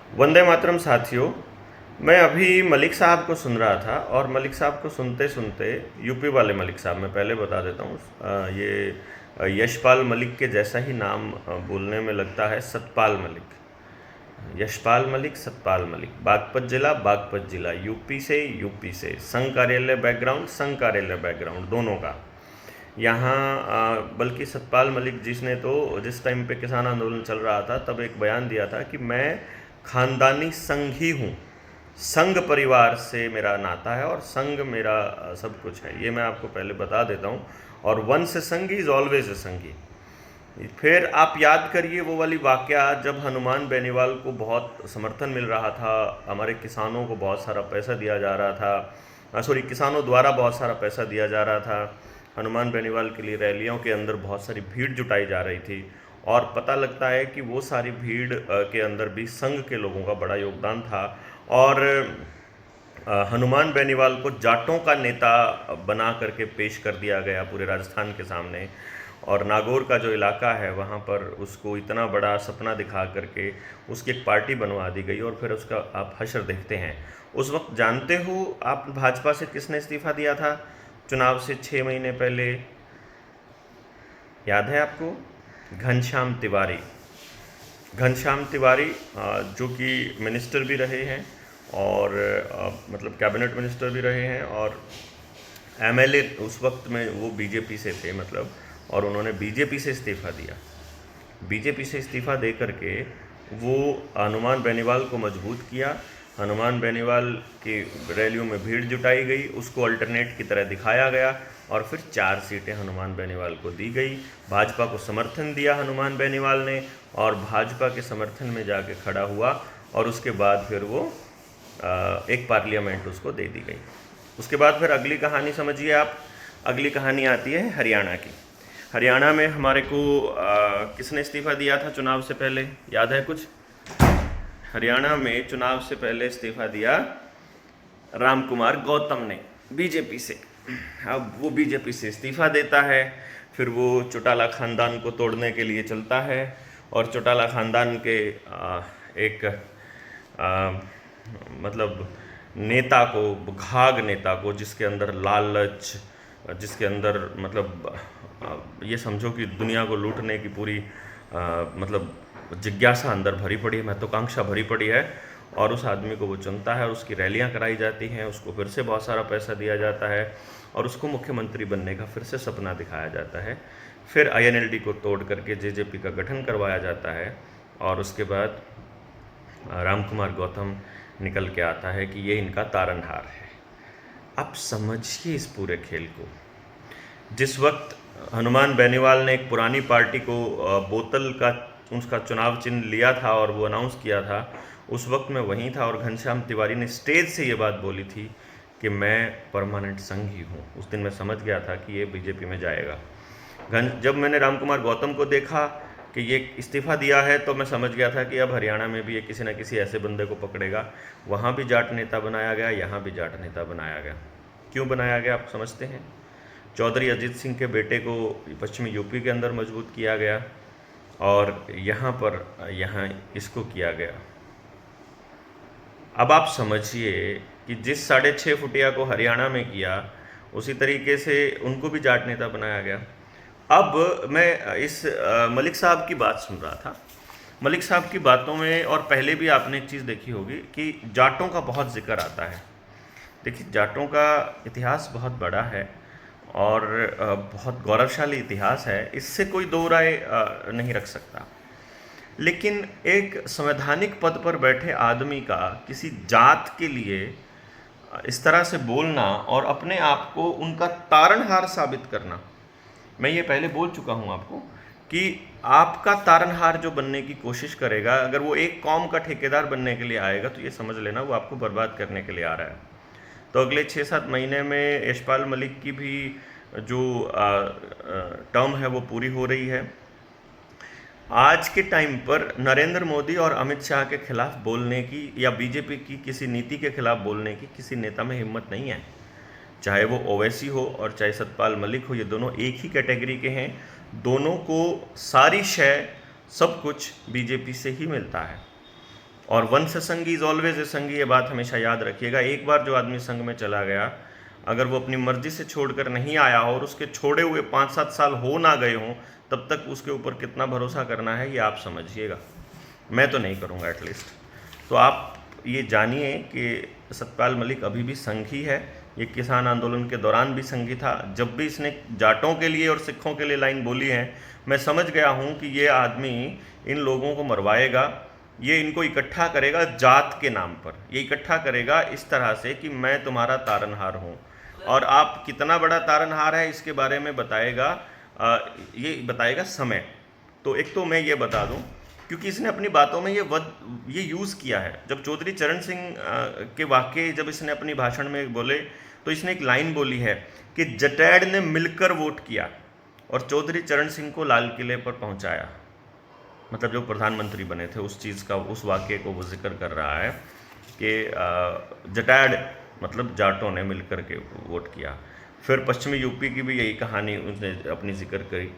वंदे मातरम साथियों। मैं अभी मलिक साहब को सुन रहा था और मलिक साहब को सुनते सुनते यूपी वाले मलिक साहब, मैं पहले बता देता हूँ, ये यशपाल मलिक के जैसा ही नाम बोलने में लगता है, सतपाल मलिक। यशपाल मलिक, सतपाल मलिक, बागपत जिला, यूपी से संघ कार्यालय बैकग्राउंड, संघ कार्यालय बैकग्राउंड दोनों का। यहाँ बल्कि सतपाल मलिक जिसने तो जिस टाइम पे किसान आंदोलन चल रहा था तब एक बयान दिया था कि मैं खानदानी संघी हूँ, संघ परिवार से मेरा नाता है और संघ मेरा सब कुछ है। ये मैं आपको पहले बता देता हूँ। और वंश संघी इज ऑलवेज ए संघी। फिर आप याद करिए वो वाली वाकया जब हनुमान बेनीवाल को बहुत समर्थन मिल रहा था, हमारे किसानों को बहुत सारा पैसा दिया जा रहा था, सॉरी, किसानों द्वारा बहुत सारा पैसा दिया जा रहा था, हनुमान बेनीवाल के लिए रैलियों के अंदर बहुत सारी भीड़ जुटाई जा रही थी। और पता लगता है कि वो सारी भीड़ के अंदर भी संघ के लोगों का बड़ा योगदान था। और हनुमान बेनीवाल को जाटों का नेता बना करके पेश कर दिया गया पूरे राजस्थान के सामने। और नागौर का जो इलाका है वहाँ पर उसको इतना बड़ा सपना दिखा करके उसकी एक पार्टी बनवा दी गई और फिर उसका आप हश्र देखते हैं। उस वक्त जानते हो आप भाजपा से किसने इस्तीफ़ा दिया था चुनाव से 6 महीने पहले? याद है आपको? घनश्याम तिवारी। घनश्याम तिवारी जो कि मिनिस्टर भी रहे हैं और मतलब कैबिनेट मिनिस्टर भी रहे हैं और एमएलए उस वक्त में वो बीजेपी से थे, मतलब, और उन्होंने बीजेपी से इस्तीफ़ा दिया। बीजेपी से इस्तीफ़ा दे करके वो हनुमान बेनीवाल को मजबूत किया। हनुमान बेनीवाल की रैलियों में भीड़ जुटाई गई, उसको अल्टरनेट की तरह दिखाया गया और फिर 4 सीटें हनुमान बेनीवाल को दी गई। भाजपा को समर्थन दिया हनुमान बेनीवाल ने और भाजपा के समर्थन में जाके खड़ा हुआ और उसके बाद फिर वो एक पार्लियामेंट उसको दे दी गई। उसके बाद फिर अगली कहानी समझिए आप। अगली कहानी आती है हरियाणा की। हरियाणा में हमारे को किसने इस्तीफ़ा दिया था चुनाव से पहले, याद है कुछ? हरियाणा में चुनाव से पहले इस्तीफ़ा दिया राम कुमार गौतम ने बीजेपी से। अब वो बीजेपी से इस्तीफ़ा देता है, फिर वो चौटाला ख़ानदान को तोड़ने के लिए चलता है और चौटाला ख़ानदान के एक मतलब नेता को, घाघ नेता को, जिसके अंदर लालच, जिसके अंदर मतलब ये समझो कि दुनिया को लूटने की पूरी मतलब जिज्ञासा अंदर भरी पड़ी है, महत्वाकांक्षा भरी पड़ी है, और उस आदमी को वो चुनता है और उसकी रैलियां कराई जाती हैं, उसको फिर से बहुत सारा पैसा दिया जाता है और उसको मुख्यमंत्री बनने का फिर से सपना दिखाया जाता है। फिर आईएनएलडी को तोड़ करके जेजेपी का गठन करवाया जाता है और उसके बाद राम कुमार गौतम निकल के आता है कि ये इनका तारनहार है। अब समझिए इस पूरे खेल को। जिस वक्त हनुमान बेनीवाल ने एक पुरानी पार्टी को बोतल का उसका चुनाव चिन्ह लिया था और वो अनाउंस किया था, उस वक्त मैं वहीं था और घनश्याम तिवारी ने स्टेज से ये बात बोली थी कि मैं परमानेंट संघी हूँ। उस दिन मैं समझ गया था कि ये बीजेपी में जाएगा। जब मैंने राम कुमार गौतम को देखा कि ये इस्तीफ़ा दिया है तो मैं समझ गया था कि अब हरियाणा में भी ये किसी न किसी ऐसे बंदे को पकड़ेगा। वहाँ भी जाट नेता बनाया गया, यहाँ भी जाट नेता बनाया गया। क्यों बनाया गया आप समझते हैं? चौधरी अजीत सिंह के बेटे को पश्चिमी यूपी के अंदर मजबूत किया गया और यहाँ इसको किया गया। अब आप समझिए कि जिस 6.5 फुटिया को हरियाणा में किया उसी तरीके से उनको भी जाट नेता बनाया गया। अब मैं इस मलिक साहब की बात सुन रहा था। मलिक साहब की बातों में और पहले भी आपने एक चीज़ देखी होगी कि जाटों का बहुत जिक्र आता है। देखिए, जाटों का इतिहास बहुत बड़ा है और बहुत गौरवशाली इतिहास है, इससे कोई दो राय नहीं रख सकता। लेकिन एक संवैधानिक पद पर बैठे आदमी का किसी जात के लिए इस तरह से बोलना और अपने आप को उनका तारनहार साबित करना, मैं ये पहले बोल चुका हूँ आपको कि आपका तारनहार जो बनने की कोशिश करेगा, अगर वो एक कौम का ठेकेदार बनने के लिए आएगा तो ये समझ लेना वो आपको बर्बाद करने के लिए आ रहा है। तो अगले 6-7 महीने में यशपाल मलिक की भी जो टर्म है वो पूरी हो रही है। आज के टाइम पर नरेंद्र मोदी और अमित शाह के खिलाफ बोलने की या बीजेपी की किसी नीति के खिलाफ बोलने की किसी नेता में हिम्मत नहीं है। चाहे वो ओवैसी हो और चाहे सतपाल मलिक हो, ये दोनों एक ही कैटेगरी के हैं। दोनों को सारी शय सब कुछ बीजेपी से ही मिलता है। और वंश संगी इज ऑलवेज ए संगी, ये बात हमेशा याद रखिएगा। एक बार जो आदमी संघ में चला गया, अगर वो अपनी मर्जी से छोड़कर नहीं आया हो और उसके छोड़े हुए 5-7 साल हो ना गए हों, तब तक उसके ऊपर कितना भरोसा करना है ये आप समझिएगा। मैं तो नहीं करूँगा एटलीस्ट। तो आप ये जानिए कि सतपाल मलिक अभी भी संघी है। ये किसान आंदोलन के दौरान भी संघी था। जब भी इसने जाटों के लिए और सिखों के लिए लाइन बोली है, मैं समझ गया हूँ कि ये आदमी इन लोगों को मरवाएगा, ये इनको इकट्ठा करेगा जात के नाम पर। ये इकट्ठा करेगा इस तरह से कि मैं तुम्हारा तारनहार हूँ, और आप कितना बड़ा तारनहार है इसके बारे में बताएगा, ये बताएगा समय। तो एक तो मैं ये बता दूं, क्योंकि इसने अपनी बातों में ये यूज़ किया है। जब चौधरी चरण सिंह के वाक़े जब इसने अपनी भाषण में बोले, तो इसने एक लाइन बोली है कि जटैड़ ने मिलकर वोट किया और चौधरी चरण सिंह को लाल किले पर पहुंचाया। मतलब जो प्रधानमंत्री बने थे उस चीज़ का, उस वाक़े को वो जिक्र कर रहा है कि जटैड़ मतलब जाटों ने मिलकर के वोट किया। फिर पश्चिमी यूपी की भी यही कहानी उसने अपनी जिक्र करी।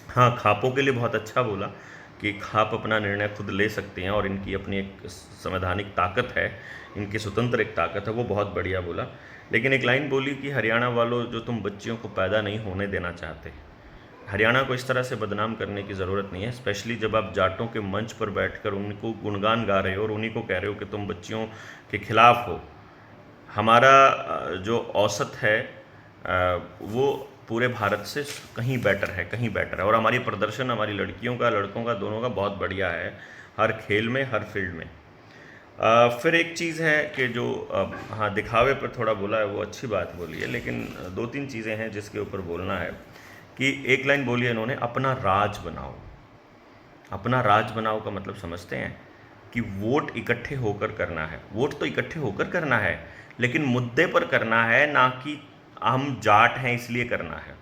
हाँ, खापों के लिए बहुत अच्छा बोला कि खाप अपना निर्णय खुद ले सकते हैं और इनकी अपनी एक संवैधानिक ताकत है, इनकी स्वतंत्र एक ताकत है, वो बहुत बढ़िया बोला। लेकिन एक लाइन बोली कि हरियाणा वालों, जो तुम बच्चियों को पैदा नहीं होने देना चाहते, हरियाणा को इस तरह से बदनाम करने की ज़रूरत नहीं है, स्पेशली जब आप जाटों के मंच पर बैठकर उनको गुणगान गा रहे हो और उन्हीं को कह रहे हो कि तुम बच्चियों के खिलाफ हो। हमारा जो औसत है वो पूरे भारत से कहीं बेटर है, कहीं बेटर है, और हमारी प्रदर्शन हमारी लड़कियों का, लड़कों का, दोनों का बहुत बढ़िया है, हर खेल में, हर फील्ड में। फिर एक चीज़ है कि जो हाँ, दिखावे पर थोड़ा बोला है, वो अच्छी बात बोली है, लेकिन 2-3 चीज़ें हैं जिसके ऊपर बोलना है। कि एक लाइन बोली है इन्होंने, अपना राज बनाओ। अपना राज बनाओ का मतलब समझते हैं कि वोट इकट्ठे होकर करना है। वोट तो इकट्ठे होकर करना है, लेकिन मुद्दे पर करना है, ना कि हम जाट हैं इसलिए करना है।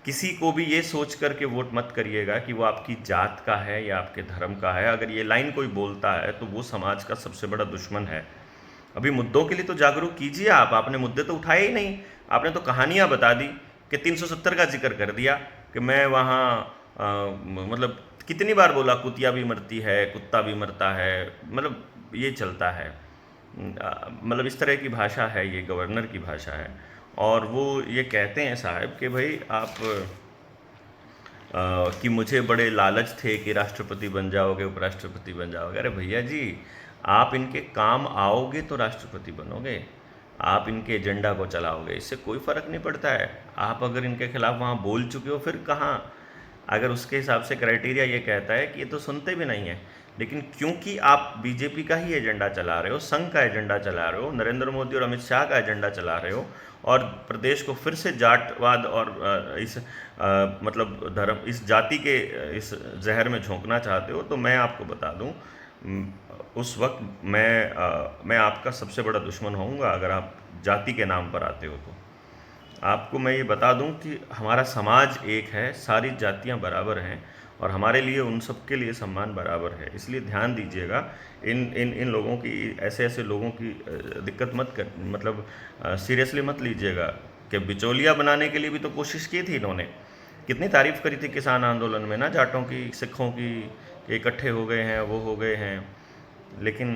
किसी को भी ये सोच कर के वोट मत करिएगा कि वो आपकी जात का है या आपके धर्म का है। अगर ये लाइन कोई बोलता है तो वो समाज का सबसे बड़ा दुश्मन है। अभी मुद्दों के लिए तो जागरूक कीजिए आप। आपने मुद्दे तो उठाए ही नहीं, आपने तो कहानियाँ बता दी कि 370 का जिक्र कर दिया कि मैं वहाँ मतलब कितनी बार बोला कुतिया भी मरती है, कुत्ता भी मरता है, मतलब ये चलता है। मतलब इस तरह की भाषा है, ये गवर्नर की भाषा है। और वो ये कहते हैं साहब कि भाई आप कि मुझे बड़े लालच थे कि राष्ट्रपति बन जाओगे, उपराष्ट्रपति बन जाओगे। अरे भैया जी, आप इनके काम आओगे तो राष्ट्रपति बनोगे, आप इनके एजेंडा को चलाओगे, इससे कोई फ़र्क नहीं पड़ता है। आप अगर इनके खिलाफ वहाँ बोल चुके हो, फिर कहाँ, अगर उसके हिसाब से क्राइटेरिया ये कहता है कि ये तो सुनते भी नहीं है, लेकिन क्योंकि आप बीजेपी का ही एजेंडा चला रहे हो, संघ का एजेंडा चला रहे हो, नरेंद्र मोदी और अमित शाह का एजेंडा चला रहे हो, और प्रदेश को फिर से जाटवाद और इस मतलब धर्म, इस जाति के इस जहर में झोंकना चाहते हो, तो मैं आपको बता दूं, उस वक्त मैं आपका सबसे बड़ा दुश्मन होऊंगा अगर आप जाति के नाम पर आते हो। तो आपको मैं ये बता दूं कि हमारा समाज एक है, सारी जातियां बराबर हैं, और हमारे लिए उन सब के लिए सम्मान बराबर है। इसलिए ध्यान दीजिएगा, इन लोगों की, ऐसे लोगों की दिक्कत मत कर, मतलब सीरियसली मत लीजिएगा। कि बिचौलिया बनाने के लिए भी तो कोशिश की थी इन्होंने, कितनी तारीफ़ करी थी किसान आंदोलन में ना, जाटों की, सिखों की, कि इकट्ठे हो गए हैं, वो हो गए हैं, लेकिन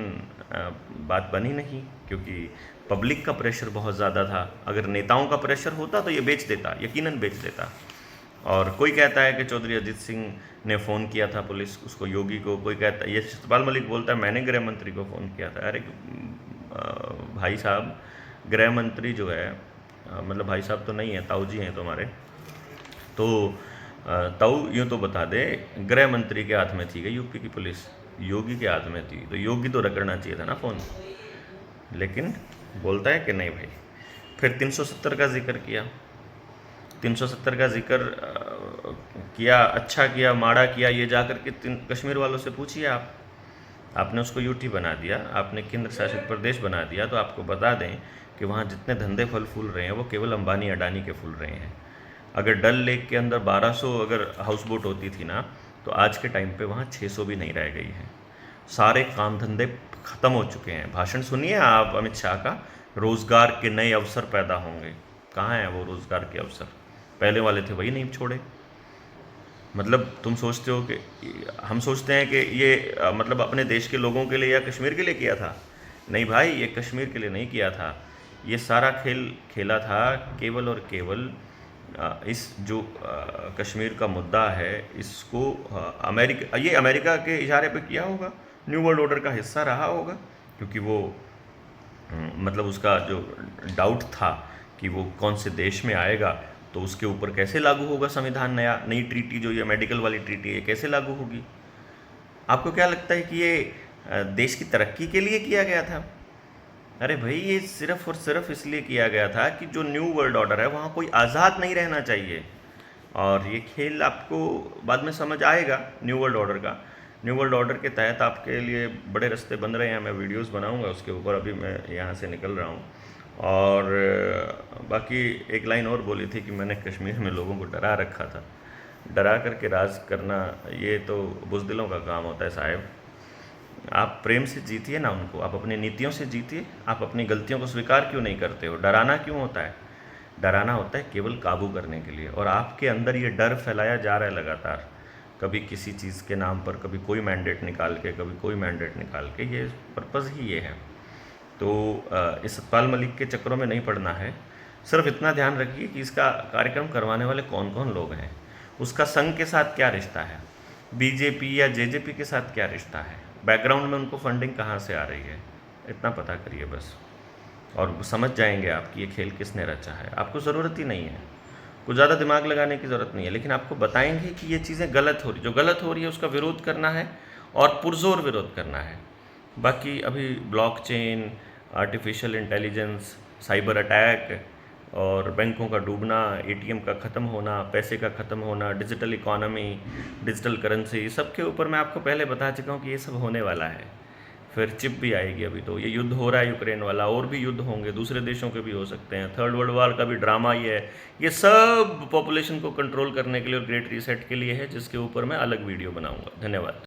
बात बनी नहीं, क्योंकि पब्लिक का प्रेशर बहुत ज़्यादा था। अगर नेताओं का प्रेशर होता तो ये बेच देता, यकीनन बेच देता। और कोई कहता है कि चौधरी अजीत सिंह ने फ़ोन किया था पुलिस उसको, योगी को। कोई कहता है, ये सतपाल मलिक बोलता है मैंने गृह मंत्री को फ़ोन किया था। अरे भाई साहब, गृह मंत्री जो है, मतलब भाई साहब तो नहीं है, ताऊ जी हैं तुम्हारे, तो ताऊ यूँ तो बता दे, गृह मंत्री के हाथ में थी कि यूपी की पुलिस, योगी के हाथ में थी, तो योगी तो रगड़ना चाहिए था ना फ़ोन। लेकिन बोलता है कि नहीं भाई। फिर 370 का जिक्र किया, 370 का जिक्र किया, अच्छा किया, माड़ा किया, ये जाकर के कश्मीर वालों से पूछिए आप। आपने उसको यूटी बना दिया, आपने केंद्र शासित प्रदेश बना दिया, तो आपको बता दें कि वहाँ जितने धंधे फल फूल रहे हैं वो केवल अंबानी अडानी के फूल रहे हैं। अगर डल लेक के अंदर 1200 अगर हाउस बोट होती थी ना, तो आज के टाइम पे वहाँ 600 भी नहीं रह गई हैं। सारे काम धंधे ख़त्म हो चुके हैं। भाषण सुनिए आप अमित शाह का, रोज़गार के नए अवसर पैदा होंगे। कहाँ हैं वो रोज़गार के अवसर? पहले वाले थे वही नहीं छोड़े। मतलब तुम सोचते हो कि हम सोचते हैं कि ये मतलब अपने देश के लोगों के लिए या कश्मीर के लिए किया था। नहीं भाई, ये कश्मीर के लिए नहीं किया था। ये सारा खेल खेला था केवल और केवल इस जो कश्मीर का मुद्दा है इसको अमेरिका, ये अमेरिका के इशारे पे किया होगा, न्यू वर्ल्ड ऑर्डर का हिस्सा रहा होगा, क्योंकि वो मतलब उसका जो डाउट था कि वो कौन से देश में आएगा, तो उसके ऊपर कैसे लागू होगा संविधान, नई ट्रीटी जो ये मेडिकल वाली ट्रीटी है कैसे लागू होगी। आपको क्या लगता है कि ये देश की तरक्की के लिए किया गया था? अरे भाई, ये सिर्फ और सिर्फ इसलिए किया गया था कि जो न्यू वर्ल्ड ऑर्डर है वहाँ कोई आज़ाद नहीं रहना चाहिए। और ये खेल आपको बाद में समझ आएगा न्यू वर्ल्ड ऑर्डर का। न्यू वर्ल्ड ऑर्डर के तहत आपके लिए बड़े रास्ते बन रहे हैं, मैं वीडियोस बनाऊंगा उसके ऊपर, अभी मैं यहाँ से निकल रहा हूँ। और बाकी एक लाइन और बोली थी कि मैंने कश्मीर में लोगों को डरा रखा था। डरा करके राज करना ये तो बुज़दिलों का काम होता है साहब। आप प्रेम से जीतिए ना उनको, आप अपनी नीतियों से जीतिए। आप अपनी गलतियों को स्वीकार क्यों नहीं करते हो? डराना क्यों होता है? डराना होता है केवल काबू करने के लिए, और आपके अंदर ये डर फैलाया जा रहा है लगातार, कभी किसी चीज़ के नाम पर, कभी कोई मैंडेट निकाल के, कभी कोई मैंडेट निकाल के। ये पर्पज़ ही ये है। तो इस सतपाल मलिक के चक्करों में नहीं पड़ना है। सिर्फ इतना ध्यान रखिए कि इसका कार्यक्रम करवाने वाले कौन कौन लोग हैं, उसका संघ के साथ क्या रिश्ता है, बीजेपी या जेजेपी के साथ क्या रिश्ता है, बैकग्राउंड में उनको फंडिंग कहाँ से आ रही है, इतना पता करिए बस। और समझ जाएंगे आप कि ये खेल किसने रचा है। आपको ज़रूरत ही नहीं है, कुछ ज़्यादा दिमाग लगाने की ज़रूरत नहीं है, लेकिन आपको बताएंगे कि ये चीज़ें गलत हो रही, जो गलत हो रही है उसका विरोध करना है, और पुरजोर विरोध करना है। बाकी अभी blockchain, artificial intelligence, cyber attack और बैंकों का डूबना, एटीएम का ख़त्म होना, पैसे का ख़त्म होना, डिजिटल इकोनॉमी, डिजिटल करेंसी, सबके ऊपर मैं आपको पहले बता चुका हूँ कि ये सब होने वाला है। फिर चिप भी आएगी। अभी तो ये युद्ध हो रहा है यूक्रेन वाला, और भी युद्ध होंगे, दूसरे देशों के भी हो सकते हैं, थर्ड वर्ल्ड वॉर का भी ड्रामा ही है। ये सब पॉपुलेशन को कंट्रोल करने के लिए और ग्रेट रीसेट के लिए है, जिसके ऊपर मैं अलग वीडियो बनाऊंगा। धन्यवाद।